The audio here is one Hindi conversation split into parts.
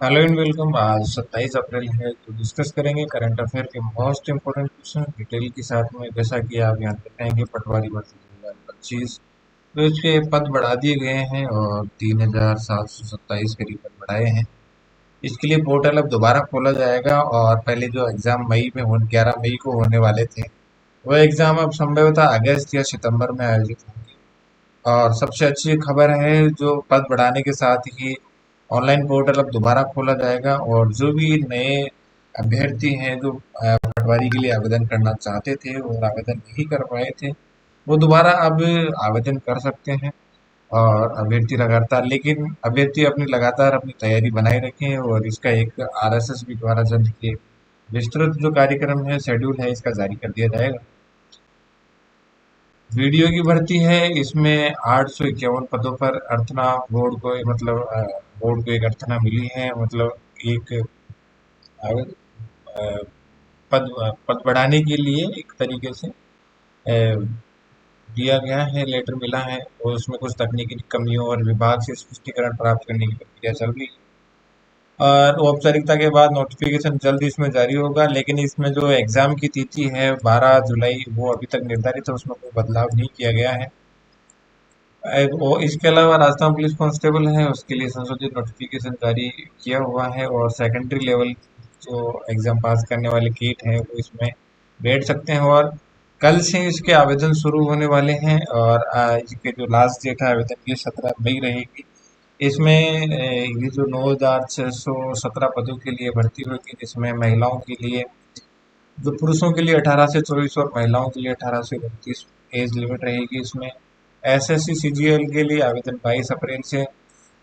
Hello and welcome. आज 27 अप्रैल है तो डिस्कस करेंगे करंट अफेयर के मोस्ट इम्पोर्टेंट क्वेश्चन डिटेल के साथ में। जैसा कि आप यहाँ देख रहे हैं कि पटवारी भर्ती 2025 तो इसके पद बढ़ा दिए गए हैं और 3727 करीब पद बढ़ाए हैं। इसके लिए पोर्टल अब दोबारा खोला जाएगा और पहले जो एग्जाम मई में 11 मई को होने वाले थे वह एग्जाम अब संभवतः अगस्त या सितंबर में आयोजित होंगे। और सबसे अच्छी खबर है जो पद बढ़ाने के साथ ही ऑनलाइन पोर्टल अब दोबारा खोला जाएगा और जो भी नए अभ्यर्थी हैं जो पटवारी के लिए आवेदन करना चाहते थे और आवेदन नहीं कर पाए थे वो दोबारा अब आवेदन कर सकते हैं। और अभ्यर्थी अपनी लगातार अपनी तैयारी बनाए रखें और इसका एक आरएसएस भी द्वारा जल्द के विस्तृत जो कार्यक्रम है शेड्यूल है इसका जारी कर दिया जाएगा। वीडियो की भर्ती है इसमें 851 पदों पर अर्चना बोर्ड को बोर्ड को एक अर्चना मिली है मतलब एक अ, पद बढ़ाने के लिए एक तरीके से दिया गया है, लेटर मिला है और उसमें कुछ तकनीकी कमियों और विभाग से स्पष्टीकरण प्राप्त करने की प्रक्रिया चल रही है। और औपचारिकता के बाद नोटिफिकेशन जल्द इसमें जारी होगा, लेकिन इसमें जो एग्जाम की तिथि है 12 जुलाई वो अभी तक निर्धारित है, उसमें कोई बदलाव नहीं किया गया है। वो इसके अलावा राजस्थान पुलिस कांस्टेबल है उसके लिए संशोधित नोटिफिकेशन जारी किया हुआ है और सेकेंडरी लेवल जो एग्जाम पास करने वाले केट हैं वो इसमें बैठ सकते हैं। और कल से इसके आवेदन शुरू होने वाले हैं और इसके जो लास्ट डेट है आवेदन की 17 मई रहेगी। इसमें ये जो 9617 पदों के लिए भर्ती होगी जिसमें महिलाओं के लिए जो पुरुषों के लिए 18 से 24 और महिलाओं के लिए 18 से 29 एज लिमिट रहेगी। इसमें एसएससी सीजीएल के लिए आवेदन 22 अप्रैल से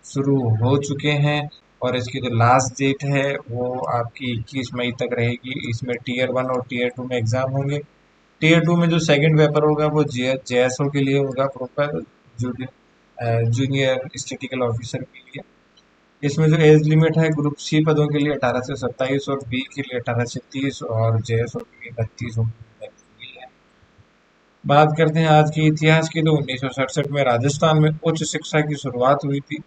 शुरू हो चुके हैं और इसकी जो लास्ट डेट है वो आपकी 21 मई तक रहेगी। इसमें टीयर 1 और टीयर 2 में एग्जाम होंगे। टीयर 2 में जो सेकंड पेपर होगा वो जेएसओ के लिए होगा, प्रॉपर जूनियर स्टेटिकल ऑफिसर के लिए। इसमें जो एज लिमिट है ग्रुप सी पदों के लिए 18 से 27 और बी के लिए 18 से 30 और जेएसओ के लिए 32 है। बात करते हैं आज के इतिहास की तो 1967 में राजस्थान में उच्च शिक्षा की शुरुआत हुई थी।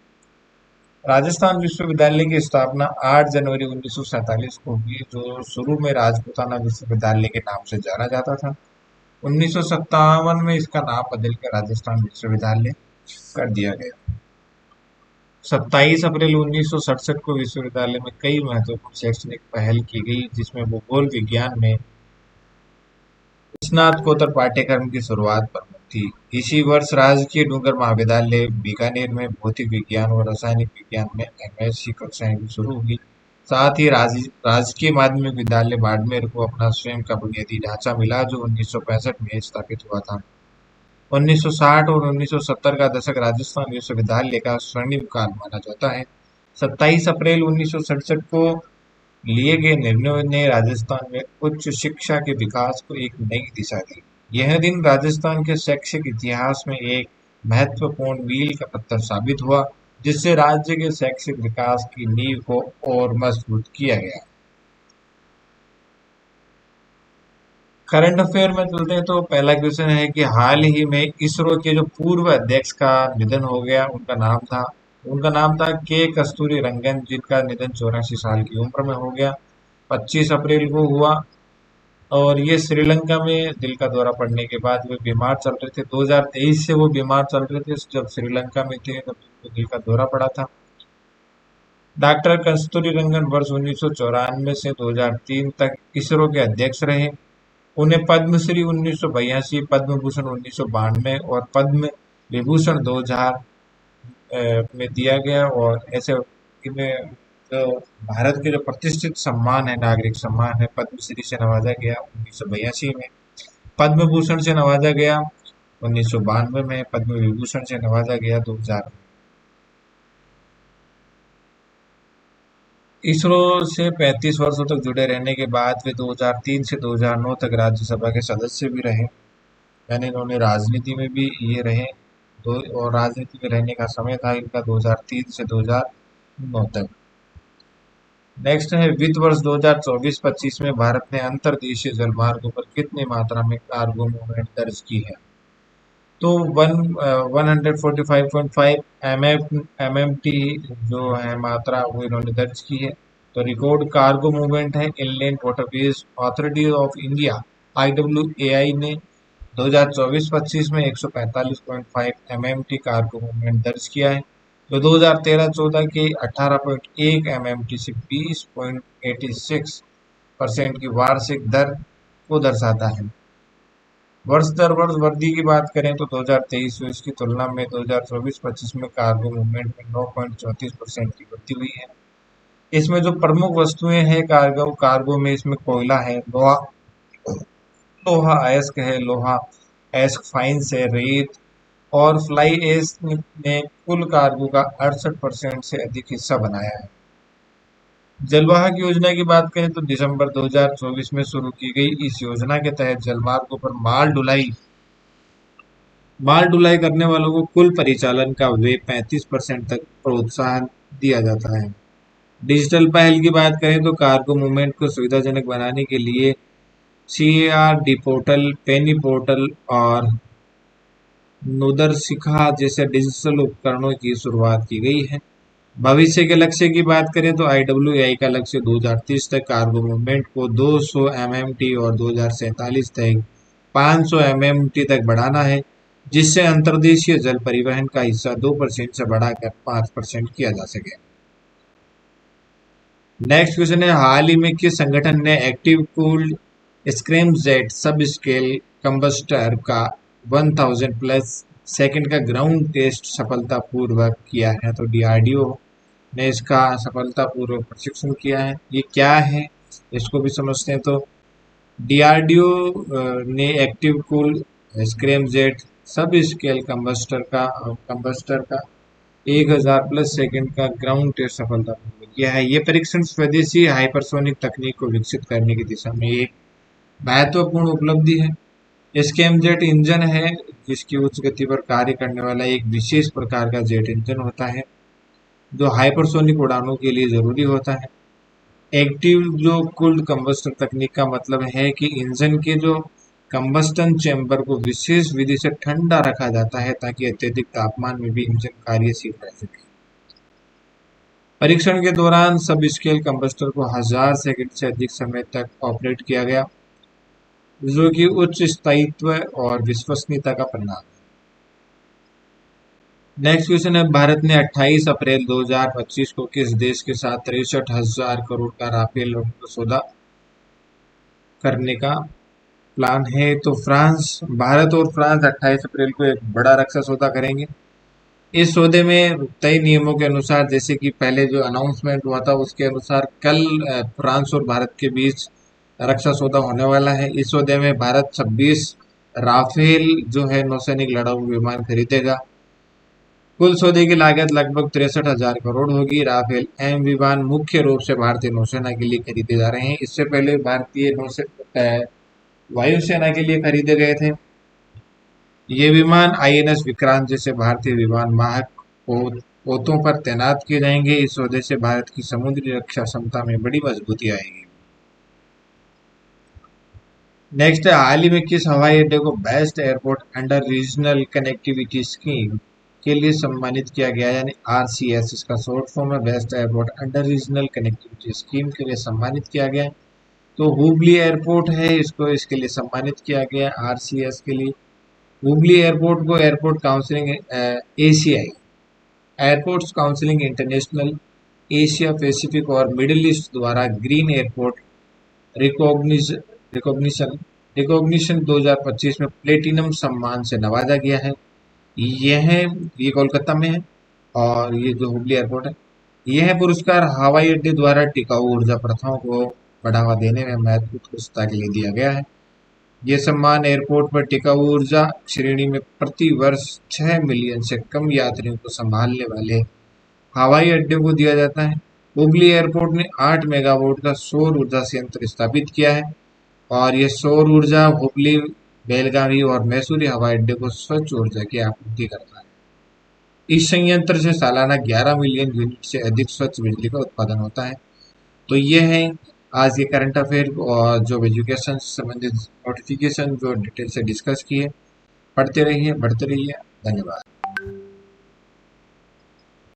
राजस्थान विश्वविद्यालय की स्थापना 8 जनवरी 1947 को हुई जो शुरू में राजपूताना विश्वविद्यालय के नाम से जाना जाता था। 1957 में इसका नाम बदलकर राजस्थान विश्वविद्यालय कर दिया गया। 27 अप्रैल 1967 को विश्वविद्यालय में कई महत्वपूर्ण शैक्षणिक पहल की गई जिसमें भूगोल विज्ञान में स्नातकोत्तर पाठ्यक्रम की शुरुआत प्रमुख थी। इसी वर्ष राजकीय डूंगर महाविद्यालय बीकानेर में भौतिक विज्ञान और रासायनिक विज्ञान में एमएससी कक्षाएं भी शुरू हुई। साथ ही राजकीय माध्यमिक विद्यालय बाड़मेर को अपना स्वयं का बुनियादी ढांचा मिला जो 1965 में स्थापित हुआ था। 1960 और 1970 का दशक राजस्थान विश्वविद्यालय का स्वर्णिम काल माना जाता है। 27 अप्रैल 1967 को लिए गए निर्णयों ने राजस्थान में उच्च शिक्षा के विकास को एक नई दिशा दी। यह दिन राजस्थान के शैक्षिक इतिहास में एक महत्वपूर्ण मील का पत्थर साबित हुआ जिससे राज्य के शैक्षिक विकास की नींव को और मजबूत किया गया। करंट अफेयर में चलते हैं तो पहला क्वेश्चन है कि हाल ही में इसरो के जो पूर्व अध्यक्ष का निधन हो गया उनका नाम था के कस्तूरी रंगन जिनका निधन 84 साल की उम्र में हो गया। 25 अप्रैल को हुआ और ये श्रीलंका में दिल का दौरा पड़ने के बाद वे बीमार चल रहे थे। 2023 से वो बीमार चल रहे थे, जब श्रीलंका में थे तब उनको दिल का दौरा पड़ा था। डॉक्टर कस्तूरी रंगन वर्ष 1994 से 2003 तक इसरो के अध्यक्ष रहे। उन्हें पद्मश्री 1982, पद्म भूषण 1992 और पद्म विभूषण 2000 में दिया गया। और ऐसे इनमें जो भारत के जो प्रतिष्ठित सम्मान है, नागरिक सम्मान है, पद्मश्री से नवाजा गया 1982 में, पद्म भूषण से नवाजा गया 1992 में, पद्म विभूषण से नवाजा गया 2000। इसरो से 35 वर्षों तक जुड़े रहने के बाद वे 2003 से 2009 तक राज्यसभा के सदस्य भी रहे। यानी इन्होंने राजनीति में भी ये रहे दो, और राजनीति में रहने का समय था इनका 2003 से 2009 तक। नेक्स्ट है वित्त वर्ष 2024-25 में भारत ने अंतर्देशीय जलमार्गों पर कितनी मात्रा में कार्गो मूवमेंट दर्ज की है। तो 145.5 MMT जो है मात्रा वो इन्होंने दर्ज की है। तो रिकॉर्ड कार्गो मूवमेंट है inland waterways authority of India IWAI ने 2024-25 में 145.5 MMT कार्गो मूवमेंट दर्ज किया है, जो 2013-14 के 18.1 MMT से 20.86% की वार्षिक दर को दर्शाता है। वर्ष दर वर्ष वृद्धि की बात करें तो 2023-24 की तुलना में 2024-25 में कार्गो मूवमेंट में 9.34% की वृद्धि हुई है। इसमें जो प्रमुख वस्तुएं हैं कार्गो कार्गो में, इसमें कोयला है, लोहा लोहा अयस्क है, लोहा अयस्क फाइन्स है, रेत और फ्लाई ऐश ने कुल कार्गो का 68% से अधिक हिस्सा बनाया है। जलवाहक योजना की बात करें तो दिसंबर 2024 में शुरू की गई इस योजना के तहत जलमार्गों पर माल ढुलाई करने वालों को कुल परिचालन का व्यय 35% तक प्रोत्साहन दिया जाता है। डिजिटल पहल की बात करें तो कार्गो मूवमेंट को सुविधाजनक बनाने के लिए CARD पोर्टल, पेनी पोर्टल और नूदरसिखा जैसे डिजिटल उपकरणों की शुरुआत की गई है। भविष्य के लक्ष्य की बात करें तो IWAI का लक्ष्य 2030 तक कार्गो मूवमेंट को 200 MMT और 2047 तक 500 MMT तक बढ़ाना है, जिससे अंतर्देशीय जल परिवहन का हिस्सा 2% से बढ़ाकर 5% किया जा सके। नेक्स्ट क्वेश्चन है, हाल ही में किस संगठन ने एक्टिव कूल्ड स्क्रैमजेट सब स्केल कंबस्टर का 1000 प्लस सेकंड का ग्राउंड टेस्ट सफलतापूर्वक किया है? तो DRDO ने इसका सफलतापूर्वक प्रशिक्षण किया है। ये क्या है इसको भी समझते हैं। तो DRDO ने एक्टिव कूल्ड स्क्रैमजेट सब स्केल कंबस्टर का 1000 प्लस सेकंड का ग्राउंड टेस्ट सफलतापूर्वक किया है। ये परीक्षण स्वदेशी हाइपरसोनिक तकनीक को विकसित करने की दिशा में एक महत्वपूर्ण उपलब्धि है। स्कैमजेट इंजन है जिसकी उच्च गति पर कार्य करने वाला एक विशेष प्रकार का जेट इंजन होता है जो हाइपरसोनिक उड़ानों के लिए जरूरी होता है। एक्टिव जो कूल्ड कंबस्टर तकनीक का मतलब है कि इंजन के जो कंबस्टन चैम्बर को विशेष विधि से ठंडा रखा जाता है ताकि अत्यधिक तापमान में भी इंजन कार्यशील रह सके। परीक्षण के दौरान सब स्केल कंबस्टर को 1000 सेकंड से अधिक समय तक ऑपरेट किया गया, जो कि उच्च स्थायित्व और विश्वसनीयता का परिणाम है। नेक्स्ट क्वेश्चन है, भारत ने 28 अप्रैल 2025 को किस देश के साथ 63,000 करोड़ का राफेल सौदा करने का प्लान है? तो फ्रांस, भारत और फ्रांस 28 अप्रैल को एक बड़ा रक्षा सौदा करेंगे। इस सौदे में तय नियमों के अनुसार, जैसे कि पहले जो अनाउंसमेंट हुआ था उसके अनुसार, कल फ्रांस और भारत के बीच रक्षा सौदा होने वाला है। इस सौदे में भारत 26 राफेल जो है नौसैनिक लड़ाकू विमान खरीदेगा। कुल सौदे की लागत लगभग 63,000 करोड़ होगी। राफेल एम विमान मुख्य रूप से भारतीय नौसेना के लिए खरीदे जा रहे हैं। इससे पहले भारतीय वायुसेना के लिए खरीदे गए थे। ये विमान INS विक्रांत जैसे भारतीय विमान वाहक पोतों पर तैनात किए जाएंगे। इस सौदे से भारत की समुद्री रक्षा क्षमता में बड़ी मजबूती आएगी। नेक्स्ट है, हाल ही में किस हवाई अड्डे को best airport under regional connectivity scheme के लिए सम्मानित किया गया, यानी RCS इसका शॉर्ट फॉर्म है। Best airport under regional connectivity scheme के लिए सम्मानित किया गया। तो हुबली एयरपोर्ट है, इसको इसके लिए सम्मानित किया गया RCS के लिए। हुबली एयरपोर्ट को airport counselling ACI airports counselling international Asia Pacific और मिडिल ईस्ट द्वारा ग्रीन एयरपोर्ट रिकॉग्निशन रिकॉग्निशन 2025 में प्लेटिनम सम्मान से नवाजा गया है। ये कोलकाता में है और ये जो हुबली एयरपोर्ट है, यह पुरस्कार हवाई अड्डे द्वारा टिकाऊ ऊर्जा प्रथाओं को बढ़ावा देने में महत्वपूर्ण के लिए दिया गया है। ये सम्मान एयरपोर्ट पर टिकाऊ ऊर्जा श्रेणी में प्रति वर्ष 6 मिलियन से कम यात्रियों को संभालने वाले हवाई अड्डे को दिया जाता है। हुबली एयरपोर्ट ने 8 मेगावाट का सौर ऊर्जा संयंत्र स्थापित किया है और यह सौर ऊर्जा हुबली, बेलगावी और मैसूरी हवाई अड्डे को स्वच्छ ऊर्जा की आपूर्ति करता है। इस संयंत्र से सालाना 11 मिलियन यूनिट से अधिक स्वच्छ बिजली का उत्पादन होता है। तो ये है आज के करंट अफेयर और जो एजुकेशन से संबंधित नोटिफिकेशन जो डिटेल से डिस्कस किए। पढ़ते रहिए, बढ़ते रहिए। धन्यवाद।